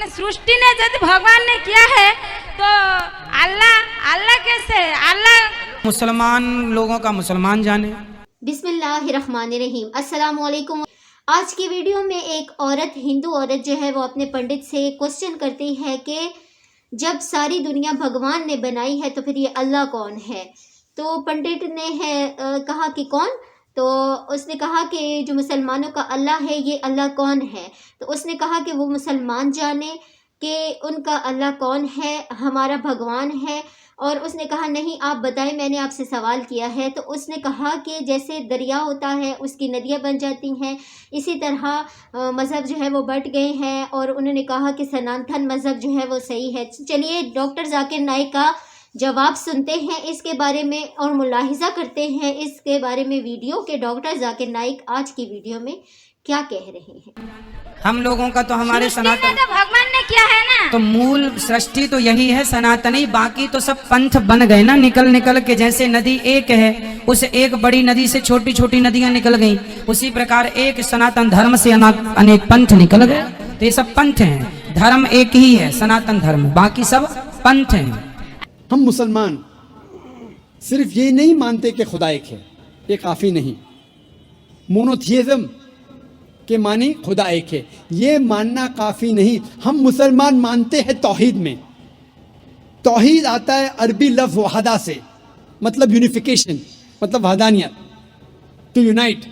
माने सृष्टि ने यदि भगवान ने किया है तो अल्लाह कैसे अल्लाह मुसलमान लोगों का मुसलमान जाने। बिस्मिल्लाहिर्रहमानिर्रहीम। अस्सलाम वालेकुम। आज की वीडियो में एक औरत, हिंदू औरत जो है वो अपने पंडित से क्वेश्चन करती है कि जब सारी दुनिया भगवान ने बनाई है तो फिर ये अल्लाह कौन है। तो पंडित ने कहा कि कौन, तो उसने कहा कि जो मुसलमानों का अल्लाह है ये अल्लाह कौन है। तो उसने कहा कि वो मुसलमान जाने कि उनका अल्लाह कौन है, हमारा भगवान है। और उसने कहा नहीं आप बताएं, मैंने आपसे सवाल किया है। तो उसने कहा कि जैसे दरिया होता है उसकी नदियाँ बन जाती हैं, इसी तरह मज़हब जो है वो बट गए हैं। और उन्होंने कहा कि सनातन मज़हब जो है वो सही है। चलिए डॉक्टर जाकिर नाइक का जवाब सुनते हैं इसके बारे में और मुलाहिज़ा करते हैं इसके बारे में वीडियो के डॉक्टर जाकिर नाइक आज की वीडियो में क्या कह रहे हैं। हम लोगों का तो हमारे सनातन तो भगवान ने किया है ना, तो मूल सृष्टि तो यही है सनातनी, बाकी तो सब पंथ बन गए ना निकल निकल के। जैसे नदी एक है, उस एक बड़ी नदी से छोटी छोटी नदियां निकल गई, उसी प्रकार एक सनातन धर्म से अनेक पंथ निकल गए। तो ये सब पंथ हैं, धर्म एक ही है सनातन धर्म, बाकी सब पंथ हैं। हम मुसलमान सिर्फ ये नहीं मानते कि खुदा एक है, ये काफ़ी नहीं। मोनोथियज्म के मानी खुदा एक है, ये मानना काफ़ी नहीं। हम मुसलमान मानते हैं तौहीद में। तौहीद आता है अरबी लफ्ज़ वहदा से, मतलब यूनिफिकेशन, मतलब वहदानियत, टू यूनाइट,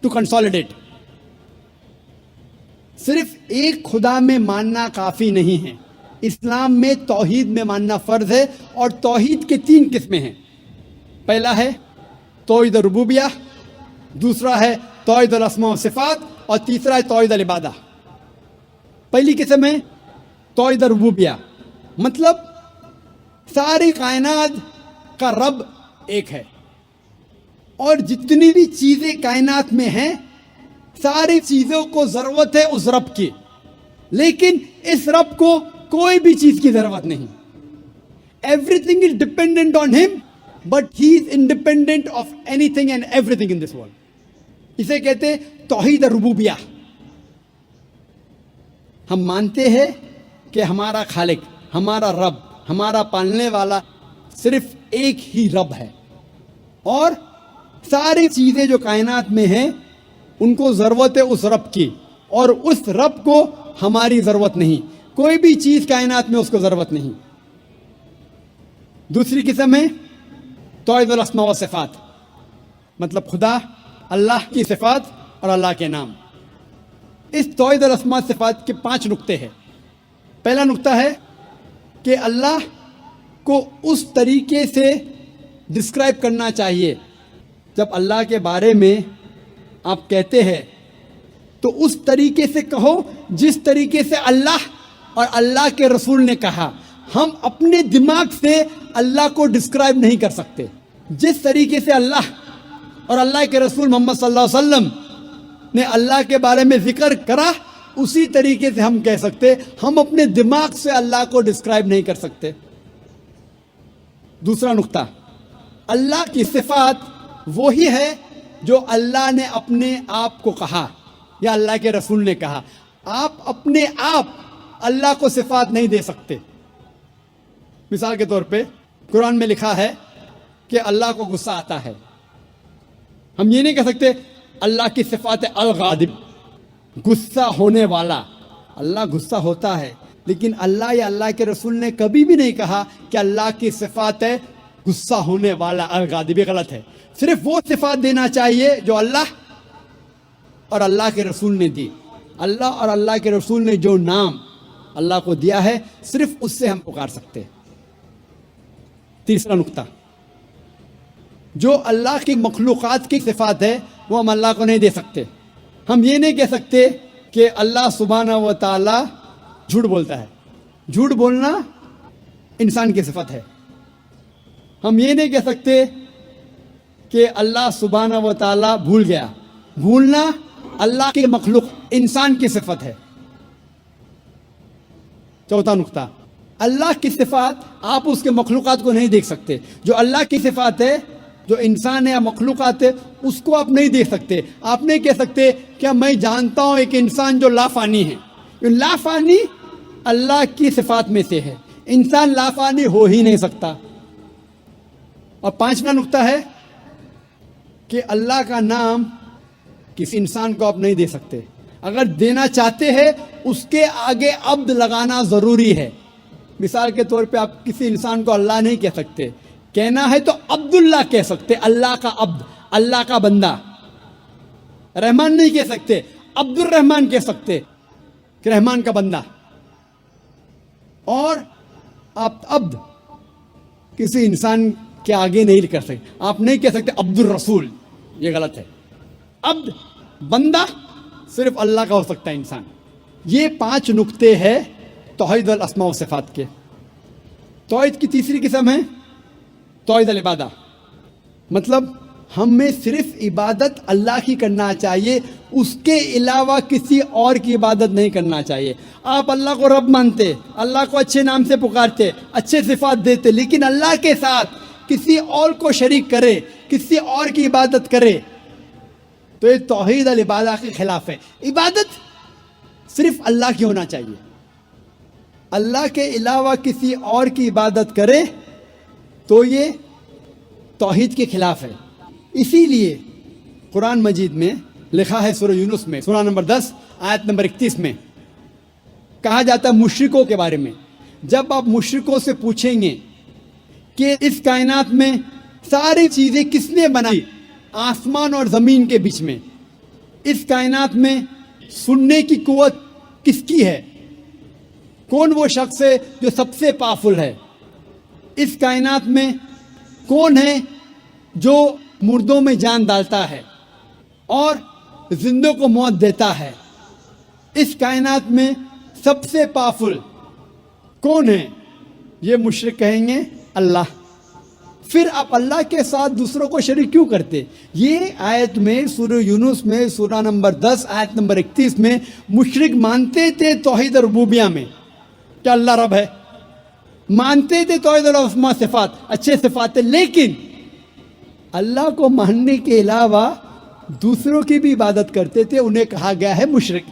टू कंसोलिडेट। सिर्फ एक खुदा में मानना काफ़ी नहीं है। इस्लाम में तौहीद में मानना फ़र्ज़ है, और तौहीद के 3 किस्में हैं। पहला है तौहीद रुबूबिया, दूसरा है तौहीद अस्मा व सिफ़ात, और तीसरा है तौहीद इबादा। पहली किस्म है तौहीद रुबूबिया, मतलब सारी कायनात का रब एक है, और जितनी भी चीज़ें कायनात में हैं सारी चीज़ों को ज़रूरत है उस रब की, लेकिन इस रब को कोई भी चीज़ की ज़रूरत नहीं। Everything is dependent on him, but he is independent of anything and everything in this world. इसे कहते हैं तौहीद रुबूबिया। हम मानते हैं कि हमारा खालिक, हमारा रब, हमारा पालने वाला सिर्फ एक ही रब है, और सारी चीज़ें जो कायनात में हैं उनको ज़रूरत है उस रब की, और उस रब को हमारी ज़रूरत नहीं। कोई भी चीज़ कायनात में उसको ज़रूरत नहीं। दूसरी किस्म है तौहीद अस्मा व सिफ़ात, मतलब खुदा, अल्लाह की सिफ़ात और अल्लाह के नाम। इस तौहीद अस्मा सिफ़ात के 5 नुक्ते हैं। पहला नुक्ता है कि अल्लाह को उस तरीके से डिस्क्राइब करना चाहिए, जब अल्लाह के बारे में आप कहते हैं तो उस तरीके से कहो जिस तरीके से अल्लाह और अल्लाह के रसूल ने कहा। हम अपने दिमाग से अल्लाह को डिस्क्राइब नहीं कर सकते। जिस तरीके से अल्लाह और अल्लाह के रसूल मोहम्मद सल्लल्लाहु अलैहि वसल्लम ने अल्लाह के बारे में जिक्र करा, उसी तरीके से हम कह सकते। हम अपने दिमाग से अल्लाह को डिस्क्राइब नहीं कर सकते। दूसरा नुक्ता, अल्लाह की सिफ़ात वही है जो अल्लाह ने अपने आप को कहा या अल्लाह के रसूल ने कहा। आप अपने आप अल्लाह को सिफ़ात नहीं दे सकते। मिसाल के तौर पे कुरान में लिखा है कि अल्लाह को गुस्सा आता है। हम ये नहीं कह सकते अल्लाह की सिफ़ात है अल-गादिब, गुस्सा होने वाला। अल्लाह गुस्सा होता है, लेकिन अल्लाह या अल्लाह के रसूल ने कभी भी नहीं कहा कि अल्लाह की सिफ़ात है गुस्सा होने वाला, अल-गादिब। गलत है। सिर्फ वो सिफ़ात देना चाहिए जो अल्लाह और अल्लाह के रसूल ने दी। अल्लाह और अल्लाह के रसूल ने जो नाम अल्लाह को दिया है, सिर्फ उससे हम पुकार सकते हैं। तीसरा नुक्ता, जो अल्लाह की मखलूक़ात की सिफ़ात है वो हम अल्लाह को नहीं दे सकते। हम ये नहीं कह सकते कि अल्लाह सुब्हानहू व तआला झूठ बोलता है। झूठ बोलना इंसान की सिफ़त है। हम ये नहीं कह सकते कि अल्लाह सुब्हानहू व तआला भूल गया। भूलना अल्लाह की मखलूक इंसान की सिफ़त है। चौथा नुक्ता, अल्लाह की सिफ़ात आप उसके मखलूक़ात को नहीं देख सकते। जो अल्लाह की सिफ़ात है, जो इंसान है या मखलूक़ात है, उसको आप नहीं देख सकते। आप नहीं कह सकते क्या मैं जानता हूँ एक इंसान जो लाफ़ानी है। लाफ़ानी अल्लाह की सिफात में से है। इंसान लाफानी हो ही नहीं सकता। और पांचवा नुक्ता है कि अल्लाह का नाम किसी इंसान को आप नहीं दे सकते। अगर देना चाहते हैं उसके आगे अब्द लगाना ज़रूरी है। मिसाल के तौर पे आप किसी इंसान को अल्लाह नहीं कह सकते, कहना है तो अब्दुल्लाह कह सकते, अल्लाह का अब्द, अल्लाह का बंदा। रहमान नहीं कह सकते, अब्दुल रहमान कह सकते, कि रहमान का बंदा। और आप अब्द किसी इंसान के आगे नहीं कर सकते। आप नहीं कह सकते अब्दुल रसूल, ये गलत है। अब्द बंदा सिर्फ अल्लाह का हो सकता है इंसान। ये 5 नुक्ते हैं तौहीद अल अस्मा व सिफात के। तौहीद की तीसरी किस्म है तौहीद अल इबादा, मतलब हमें सिर्फ इबादत अल्लाह की करना चाहिए, उसके अलावा किसी और की इबादत नहीं करना चाहिए। आप अल्लाह को रब मानते, अल्लाह को अच्छे नाम से पुकारते, अच्छे सिफात देते, लेकिन अल्लाह के साथ किसी और को शरीक करे, किसी और की इबादत करे, तो ये तौहीद अल इबादा के खिलाफ है। इबादत सिर्फ अल्लाह की होना चाहिए। अल्लाह के अलावा किसी और की इबादत करे तो ये तौहीद के खिलाफ है। इसीलिए कुरान मजीद में लिखा है सूरह यूनुस में सूरह नंबर 10 आयत नंबर 31 में कहा जाता है मुशरिकों के बारे में, जब आप मुशरिकों से पूछेंगे कि इस कायनात में सारी चीज़ें किसने बनाई, आसमान और ज़मीन के बीच में, इस कायनात में सुनने की कुव्वत किसकी है, कौन वो शख्स है जो सबसे पावरफुल है, इस कायनात में कौन है जो मुर्दों में जान डालता है और जिंदों को मौत देता है, इस कायनात में सबसे पावरफुल कौन है, ये मुशरिक कहेंगे अल्लाह। फिर आप अल्लाह के साथ दूसरों को शरीक क्यों करते? ये आयत में सूरह यूनुस में सूरह नंबर 10 आयत नंबर 31 में मुशरिक मानते थे तौहीद रुबूबिया में कि अल्लाह रब है, मानते थे तौहीद अस्मा सिफात, अच्छे सिफात, लेकिन अल्लाह को मानने के अलावा दूसरों की भी इबादत करते थे, उन्हें कहा गया है मुशरिक।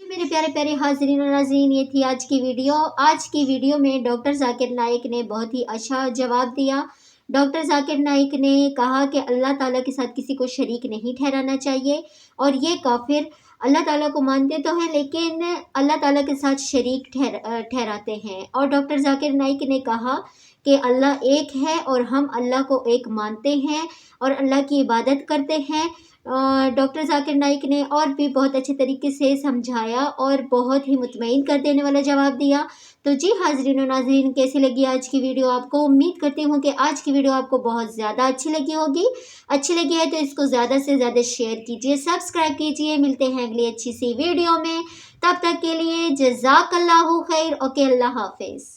मेरे प्यारे प्यारे हाज़रीन और नाज़रीन, ये थी आज की वीडियो। आज की वीडियो में डॉक्टर जाकिर नाइक ने बहुत ही अच्छा जवाब दिया। डॉक्टर जाकिर नाइक ने कहा कि अल्लाह ताला के साथ किसी को शरीक नहीं ठहराना चाहिए, और ये काफिर अल्लाह ताला को मानते तो हैं लेकिन अल्लाह ताला के साथ शरीक ठहराते हैं। और डॉक्टर जाकिर नाइक ने कहा कि अल्लाह एक है और हम अल्लाह को एक मानते हैं और अल्लाह की इबादत करते हैं। डॉक्टर जाकिर नाइक ने और भी बहुत अच्छे तरीके से समझाया और बहुत ही मुतमईन कर देने वाला जवाब दिया। तो जी हाज़रीन और नाज़रीन, कैसी लगी आज की वीडियो आपको? उम्मीद करती हूँ कि आज की वीडियो आपको बहुत ज़्यादा अच्छी लगी होगी। अच्छी लगी है तो इसको ज़्यादा से ज़्यादा शेयर कीजिए, सब्सक्राइब कीजिए। मिलते हैं अगली अच्छी सी वीडियो में, तब तक के लिए जज़ाकल्लाहु खैर। ओके, अल्लाह हाफिज़।